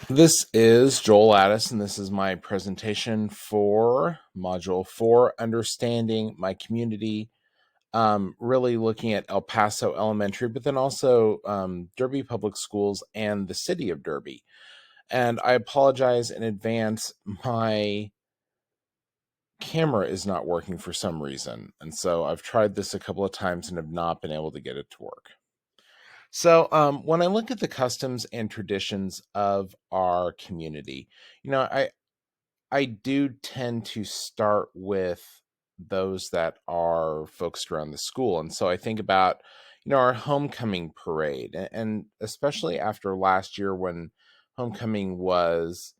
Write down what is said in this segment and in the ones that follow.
This is Joel Addis, and this is my presentation for Module 4, Understanding My Community, really looking at El Paso Elementary, but then also Derby Public Schools and the city of Derby. And I apologize in advance, my camera is not working for some reason, and so I've tried this a couple of times and have not been able to get it to work. So, when I look at the customs and traditions of our community, I do tend to start with those that are focused around the school. And so I think about, our homecoming parade, and especially after last year when homecoming was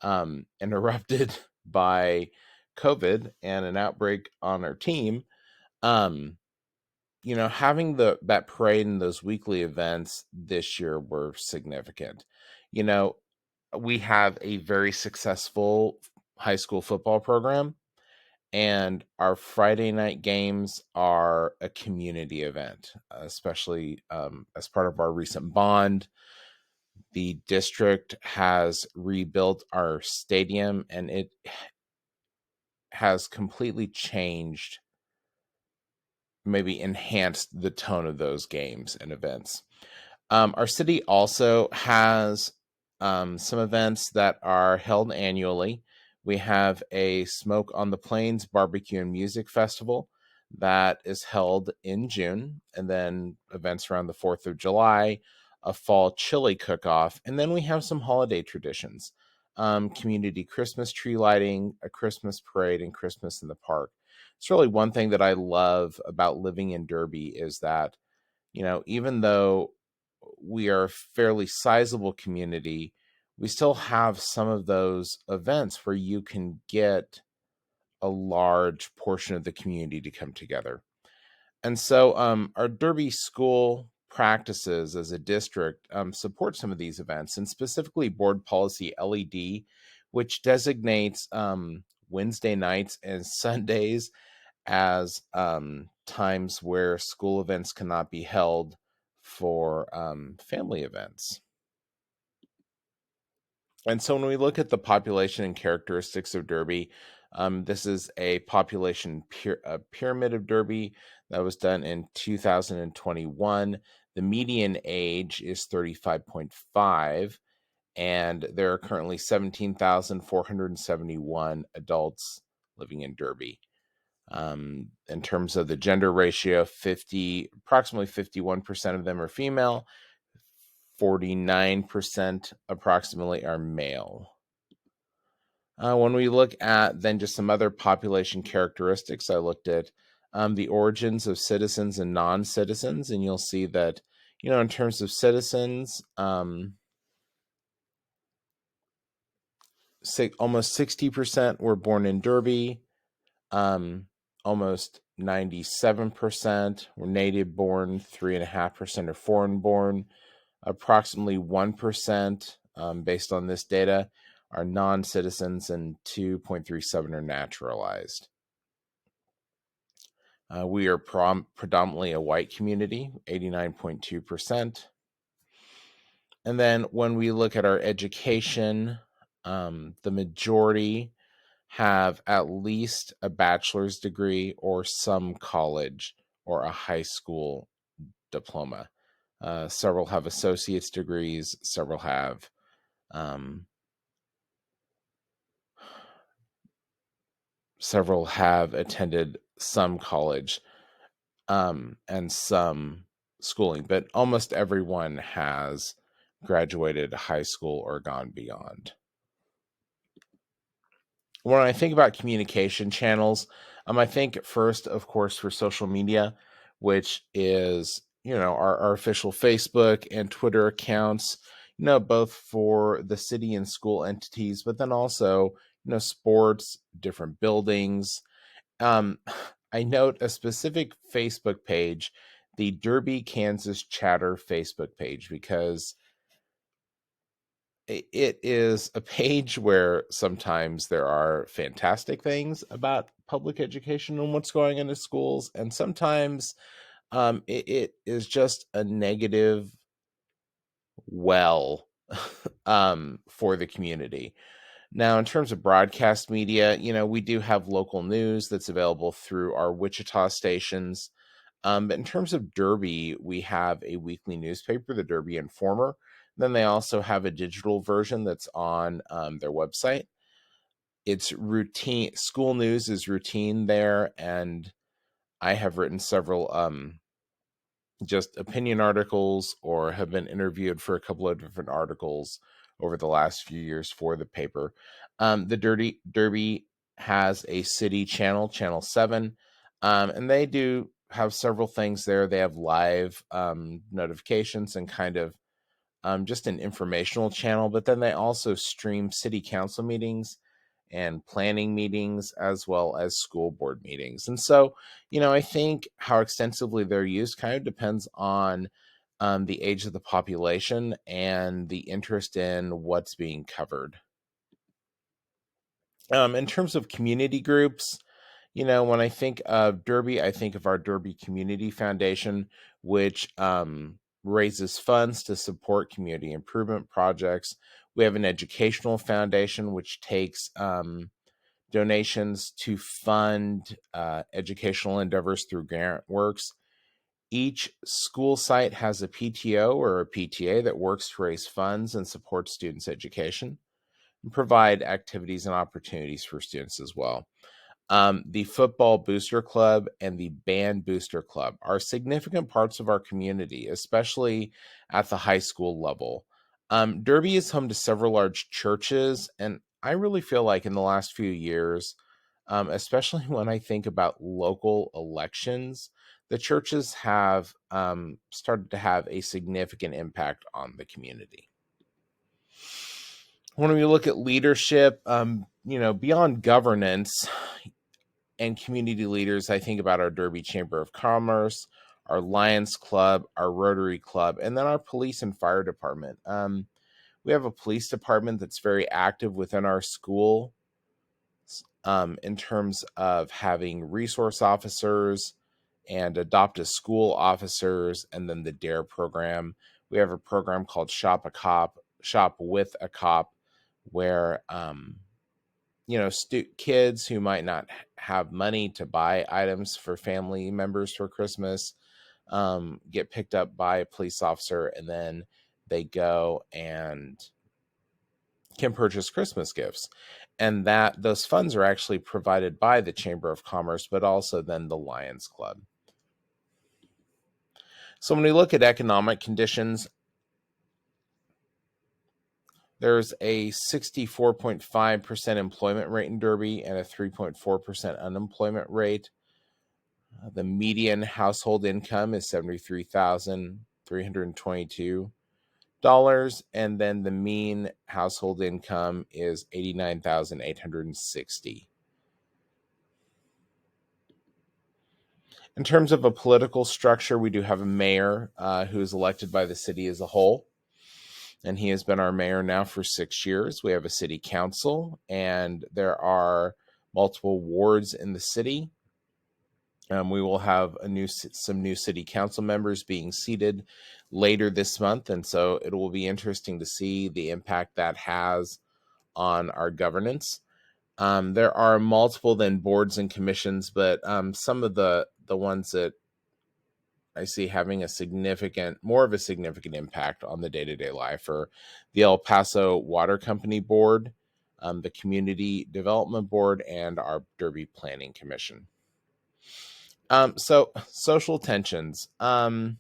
interrupted by COVID and an outbreak on our team. Um, Having that parade and those weekly events this year were significant. You know, we have a very successful high school football program, and our Friday night games are a community event, especially as part of our recent bond. The district has rebuilt our stadium, and it has completely changed, maybe enhanced the tone of those games and events. Our city also has some events that are held annually. We have a Smoke on the Plains Barbecue and Music Festival that is held in June, and then events around the 4th of July, a fall chili cook-off, and then we have some holiday traditions. Community Christmas tree lighting, a Christmas parade, and Christmas in the park. It's really one thing that I love about living in Derby is that, even though we are a fairly sizable community, we still have some of those events where you can get a large portion of the community to come together. And so our Derby school practices as a district support some of these events, and specifically board policy LED, which designates Wednesday nights and Sundays as times where school events cannot be held for family events. And so when we look at the population and characteristics of Derby, this is a population pyramid of Derby that was done in 2021. The median age is 35.5, and there are currently 17,471 adults living in Derby. In terms of the gender ratio, approximately 51% of them are female, 49% approximately are male. When we look at then just some other population characteristics, I looked at the origins of citizens and non-citizens, and you'll see that, in terms of citizens, almost 60% were born in Derby. Almost 97% were native born, 3.5% are foreign born. Approximately 1%, based on this data, are non-citizens, and 2.37 are naturalized. We are predominantly a white community, 89.2%. And then when we look at our education, the majority have at least a bachelor's degree or some college or a high school diploma. Several have associate's degrees, several have attended some college and some schooling, but almost everyone has graduated high school or gone beyond. When I think about communication channels, I think first, of course, for social media, which is, our official Facebook and Twitter accounts, both for the city and school entities, but then also, sports, different buildings. I note a specific Facebook page, the Derby, Kansas Chatter Facebook page, because it is a page where sometimes there are fantastic things about public education and what's going on in schools, and sometimes it is just a negative well for the community. Now, in terms of broadcast media, we do have local news that's available through our Wichita stations. But in terms of Derby, we have a weekly newspaper, the Derby Informer. Then they also have a digital version that's on their website. It's routine. School news is routine there, and I have written several just opinion articles or have been interviewed for a couple of different articles over the last few years for the paper. The Derby has a city channel, Channel 7, and they do have several things there. They have live notifications and kind of just an informational channel, but then they also stream city council meetings and planning meetings as well as school board meetings. And so, I think how extensively they're used kind of depends on the age of the population and the interest in what's being covered. In terms of community groups, when I think of Derby, I think of our Derby Community Foundation, which raises funds to support community improvement projects. We have an educational foundation, which takes donations to fund educational endeavors through grant works. Each school site has a PTO or a PTA that works to raise funds and support students' education and provide activities and opportunities for students as well. The Football Booster Club and the Band Booster Club are significant parts of our community, especially at the high school level. Derby is home to several large churches, and I really feel like in the last few years, especially when I think about local elections, the churches have started to have a significant impact on the community. When we look at leadership, beyond governance and community leaders, I think about our Derby Chamber of Commerce, our Lions Club, our Rotary Club, and then our police and fire department. We have a police department that's very active within our school in terms of having resource officers and adopt a school officers, and then the DARE program. We have a program called Shop with a Cop, where kids who might not have money to buy items for family members for Christmas get picked up by a police officer, and then they go and can purchase Christmas gifts. And that those funds are actually provided by the Chamber of Commerce, but also then the Lions Club. So when we look at economic conditions, there's a 64.5% employment rate in Derby and a 3.4% unemployment rate. The median household income is $73,322, and then the mean household income is $89,860. In terms of a political structure, we do have a mayor who is elected by the city as a whole, and he has been our mayor now for 6 years. We have a city council, and there are multiple wards in the city. We will have some new city council members being seated later this month, and so it will be interesting to see the impact that has on our governance. There are multiple then boards and commissions, but some of the ones that I see having more of a significant impact on the day-to-day life are the El Paso Water Company Board, the Community Development Board, and our Derby Planning Commission. So social tensions. As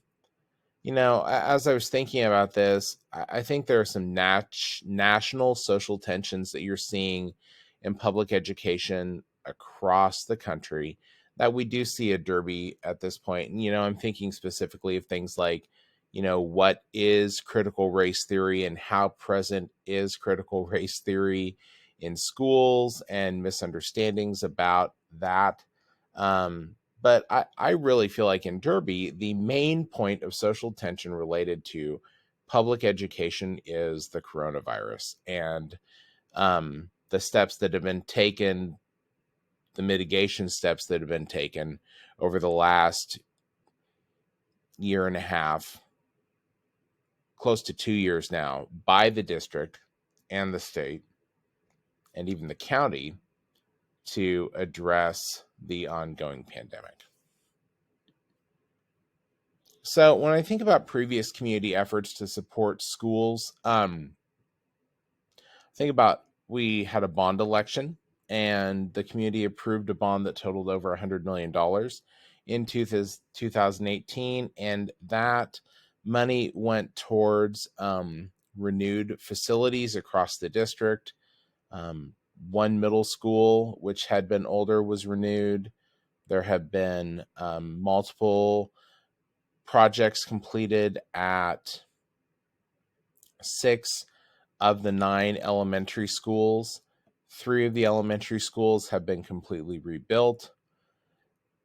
I was thinking about this, I think there are some national social tensions that you're seeing in public education across the country that we do see at Derby at this point. And, I'm thinking specifically of things like, what is critical race theory and how present is critical race theory in schools and misunderstandings about that. But I really feel like in Derby, the main point of social tension related to public education is the coronavirus and the steps that have been taken, the mitigation steps that have been taken over the last year and a half close to 2 years now by the district and the state and even the county to address the ongoing pandemic. So when I think about previous community efforts to support schools, think about, we had a bond election and the community approved a bond that totaled over $100 million in 2018. And that money went towards renewed facilities across the district. One middle school, which had been older, was renewed. There have been multiple projects completed at 6 of the 9 elementary schools. 3 of the elementary schools have been completely rebuilt.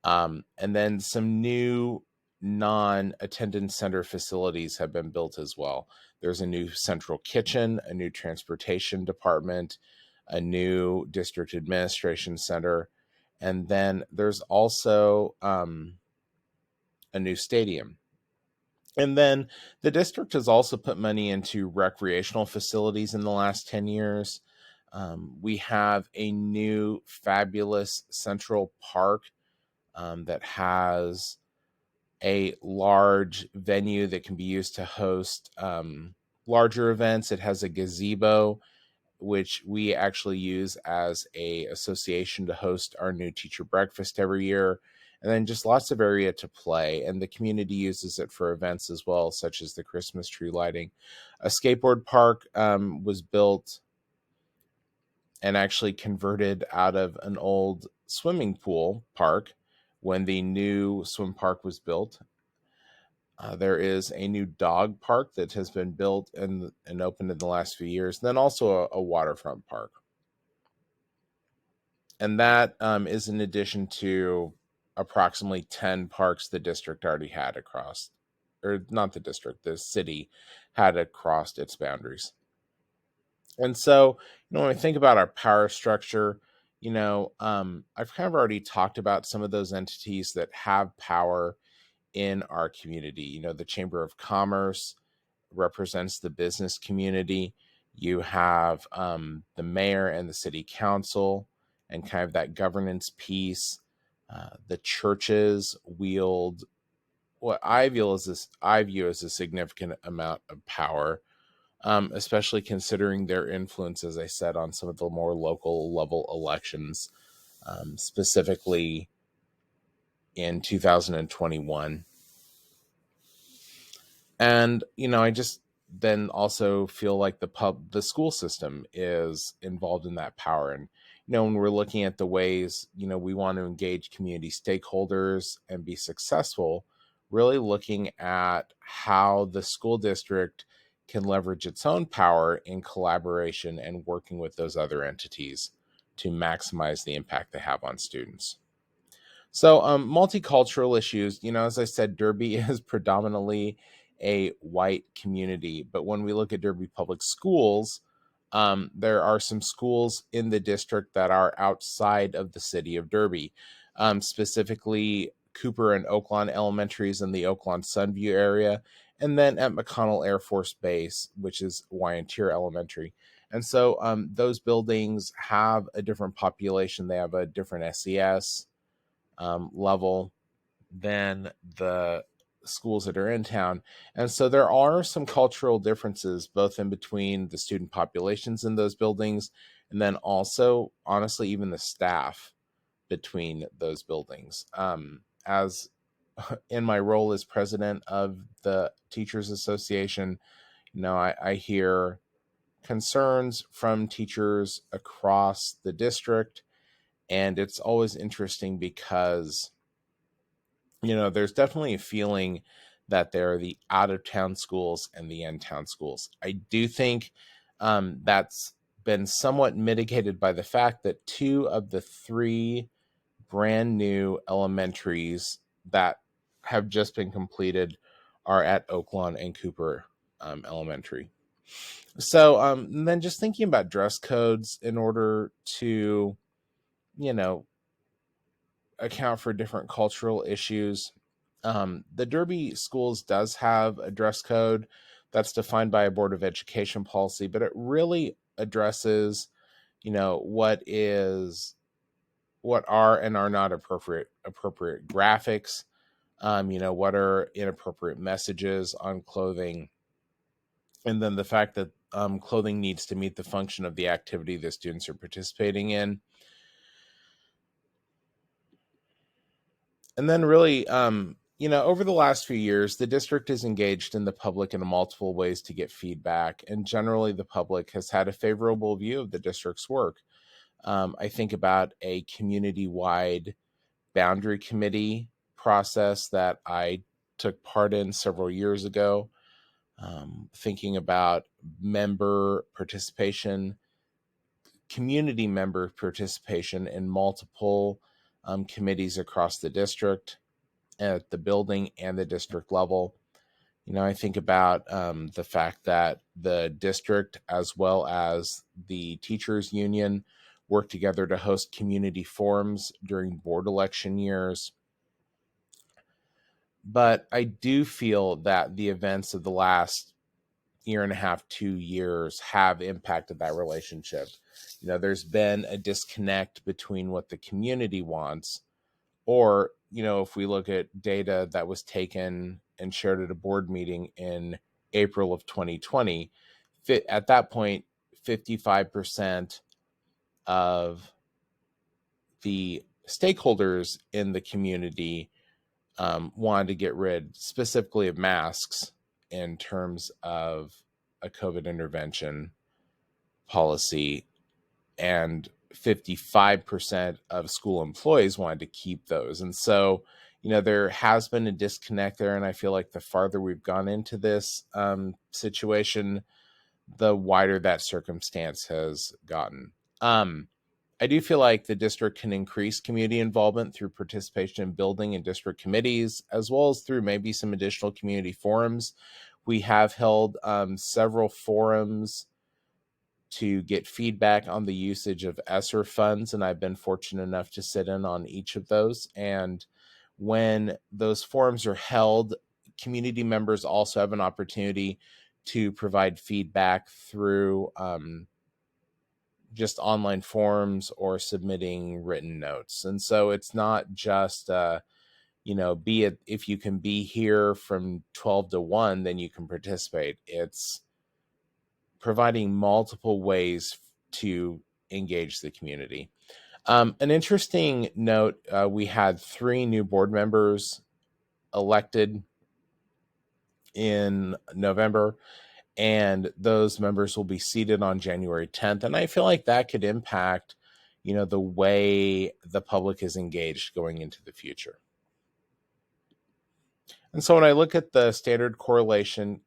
And then some new non-attendance center facilities have been built as well. There's a new central kitchen, a new transportation department, a new district administration center, and then there's also a new stadium. And then the district has also put money into recreational facilities in the last 10 years. We have a new fabulous central park that has a large venue that can be used to host larger events. It has a gazebo, which we actually use as a association to host our new teacher breakfast every year. And then just lots of area to play. And the community uses it for events as well, such as the Christmas tree lighting. A skateboard park was built and actually converted out of an old swimming pool park when the new swim park was built. There is a new dog park that has been built and opened in the last few years. And then also a waterfront park. And that is in addition to approximately 10 parks the district already had across, or not the district, the city had across its boundaries. And so, when I think about our power structure, I've kind of already talked about some of those entities that have power in our community. The Chamber of Commerce represents the business community. You have the mayor and the city council and kind of that governance piece. The churches wield what I view as a significant amount of power, especially considering their influence, as I said, on some of the more local level elections, specifically in 2021. And I just then also feel like the school system is involved in that power. And when we're looking at the ways we want to engage community stakeholders and be successful, really looking at how the school district can leverage its own power in collaboration and working with those other entities to maximize the impact they have on students. So, multicultural issues, as I said, Derby is predominantly a white community. But when we look at Derby Public Schools, there are some schools in the district that are outside of the city of Derby, specifically Cooper and Oaklawn Elementaries in the Oaklawn Sunview area, and then at McConnell Air Force Base, which is Wyantier Elementary. And so those buildings have a different population. They have a different SES level than the schools that are in town. And so there are some cultural differences both in between the student populations in those buildings and then also, honestly, even the staff between those buildings. As in my role as president of the Teachers Association, I hear concerns from teachers across the district. And it's always interesting because there's definitely a feeling that there are the out of town schools and the in town schools. I do think that's been somewhat mitigated by the fact that 2 of the 3 brand new elementaries that have just been completed are at Oaklawn and Cooper Elementary. So then just thinking about dress codes in order to, account for different cultural issues. The Derby schools does have a dress code, that's defined by a Board of Education policy, but it really addresses, what are and are not appropriate graphics, what are inappropriate messages on clothing, and then the fact that clothing needs to meet the function of the activity the students are participating in. And then really, over the last few years, the district is engaged in the public in multiple ways to get feedback. And generally, the public has had a favorable view of the district's work. I think about a community-wide boundary committee process that I took part in several years ago, thinking about member participation, community member participation in multiple committees across the district at the building and the district level. I think about the fact that the district, as well as the teachers union, work together to host community forums during board election years. But I do feel that the events of the last year and a half, 2 years have impacted that relationship. There's been a disconnect between what the community wants, or, if we look at data that was taken and shared at a board meeting in April of 2020, at that point, 55% of the stakeholders in the community wanted to get rid specifically of masks in terms of a COVID intervention policy, and 55% of school employees wanted to keep those. And so, there has been a disconnect there. And I feel like the farther we've gone into this situation, the wider that circumstance has gotten. I do feel like the district can increase community involvement through participation in building and district committees, as well as through maybe some additional community forums. We have held several forums to get feedback on the usage of ESSER funds, and I've been fortunate enough to sit in on each of those. And when those forums are held, community members also have an opportunity to provide feedback through just online forums or submitting written notes. And so it's not just be it if you can be here from 12 to 1, then you can participate. It's providing multiple ways to engage the community. An interesting note, we had 3 new board members elected in November, and those members will be seated on January 10th. And I feel like that could impact, the way the public is engaged going into the future. And so when I look at the standard correlation,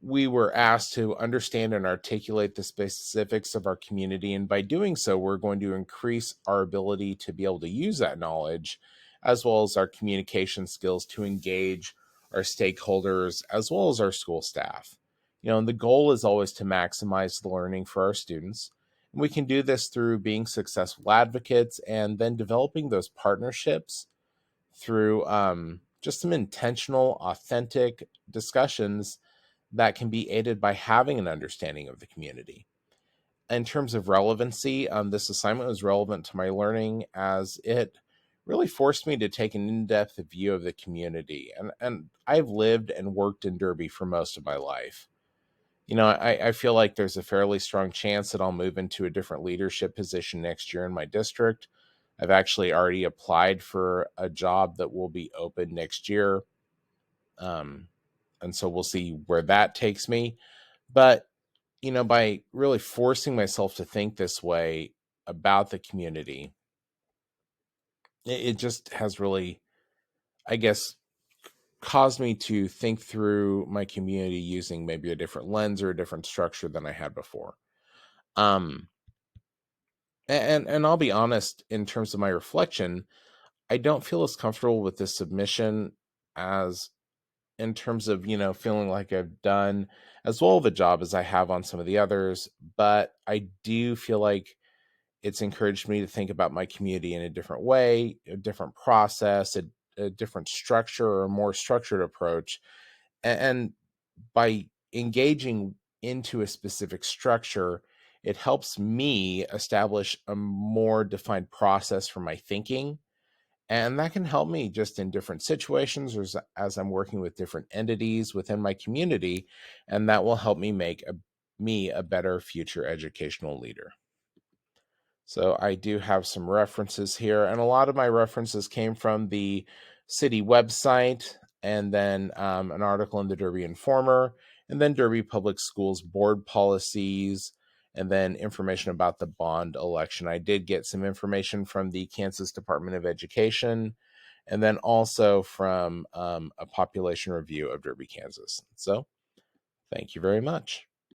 we were asked to understand and articulate the specifics of our community. And by doing so, we're going to increase our ability to be able to use that knowledge, as well as our communication skills to engage our stakeholders, as well as our school staff. And the goal is always to maximize the learning for our students. And we can do this through being successful advocates and then developing those partnerships through just some intentional, authentic discussions that can be aided by having an understanding of the community. In terms of relevancy, this assignment was relevant to my learning, as it really forced me to take an in-depth view of the community. And I've lived and worked in Derby for most of my life. I feel like there's a fairly strong chance that I'll move into a different leadership position next year in my district. I've actually already applied for a job that will be open next year. And so we'll see where that takes me. But, by really forcing myself to think this way about the community, it just has really, I guess, caused me to think through my community using maybe a different lens or a different structure than I had before. And I'll be honest, in terms of my reflection, I don't feel as comfortable with this submission as in terms of, feeling like I've done as well of a job as I have on some of the others. But I do feel like it's encouraged me to think about my community in a different way, a different process, a different structure, or a more structured approach. And by engaging into a specific structure, it helps me establish a more defined process for my thinking. And that can help me just in different situations or as I'm working with different entities within my community. And that will help me make me a better future educational leader. So I do have some references here, and a lot of my references came from the city website, and then an article in the Derby Informer, and then Derby Public Schools board policies, and then information about the bond election. I did get some information from the Kansas Department of Education, and then also from a population review of Derby, Kansas. So thank you very much.